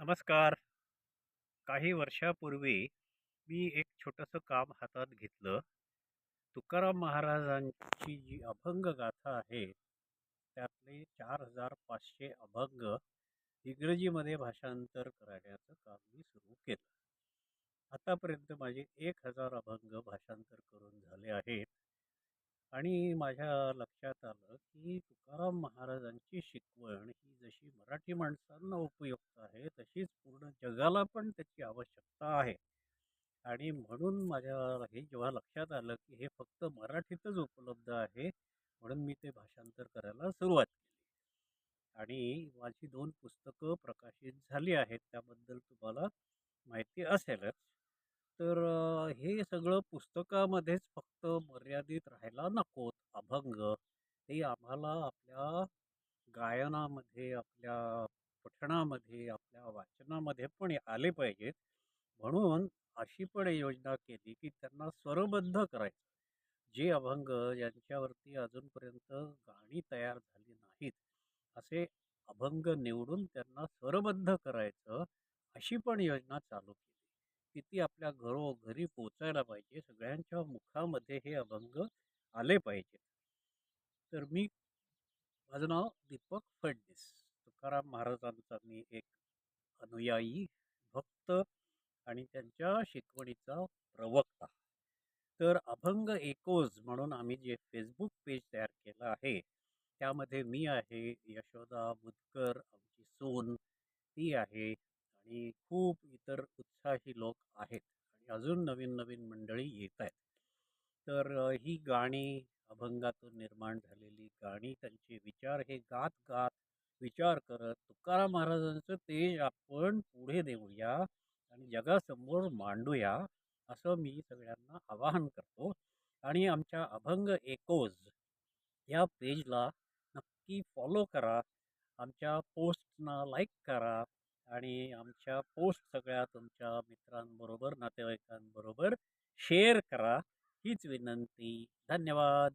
नमस्कार. काही वर्षापूर्वी मी एक छोटंसं काम हातात घेतलं. तुकाराम महाराजांची जी अभंग गाथा आहे, त्यातले 4,500 अभंग इंग्रजीमध्ये भाषांतर करण्याचं काम मी सुरू केलं. आतापर्यंत माझे 1,000 अभंग भाषांतर करून झाले आहेत. आणि माझ्या लक्षात आलं की तुकाराम महाराजांची शिकवण ही जशी मराठी माणसांना उपयुक्त आहे, तशीच पूर्ण जगाला पण त्याची आवश्यकता आहे. आणि म्हणून माझ्या हे जेव्हा लक्षात आलं की हे फक्त मराठीतच उपलब्ध आहे, म्हणून मी ते भाषांतर करायला सुरुवात केली. आणि माझी 2 पुस्तकं प्रकाशित झाली आहेत, त्याबद्दल तुम्हाला माहिती असेलच. तर हे सगळं पुस्तकामध्येच फक्त मर्यादित राहायला नकोत अभंग. ते आम्हाला आपल्या गायनामध्ये, आपल्या पठणामध्ये, आपल्या वाचनामध्ये पण आले पाहिजेत. म्हणून अशी पण योजना केली की त्यांना स्वरबद्ध करायचं. जे अभंग ज्यांच्यावरती अजूनपर्यंत गाणी तयार झाली नाहीत, असे अभंग निवडून त्यांना स्वरबद्ध करायचं, अशी पण योजना चालू केली. की ती आपल्या घरोघरी पोचायला पाहिजे, सगळ्यांच्या मुखामध्ये हे अभंग आले पाहिजेत. तर माझं नाव दीपक फडणीस. तुकाराम महाराजांचा मी एक अनुयायी, भक्त आणि त्यांच्या शिकवणीचा प्रवक्ता. तर अभंग एकोज म्हणून आम्ही जे फेसबुक पेज तयार केलं आहे, त्यामध्ये मी आहे, यशोदा बुधकर आमची सून ती आहे, आणि खूप इतर उत्साही लोक आहेत, आणि अजून नवीन नवीन मंडळी येत आहेत. तर ही गाणी, अभंगातून निर्माण झालेली गाणी, त्यांचे विचार हे गात गात, विचार करत तुकाराम महाराजांचं तेज आपण पुढे देऊया आणि जगासमोर मांडूया, असं मी सगळ्यांना आवाहन करतो. आणि आमच्या अभंग एकोज या पेजला नक्की फॉलो करा. आमच्या पोस्टना लाईक करा आणि आमच्या पोस्ट सगळ्या तुमच्या मित्रांबरोबर, नातेवाईकांबरोबर शेअर करा. हीच विनंती. धन्यवाद.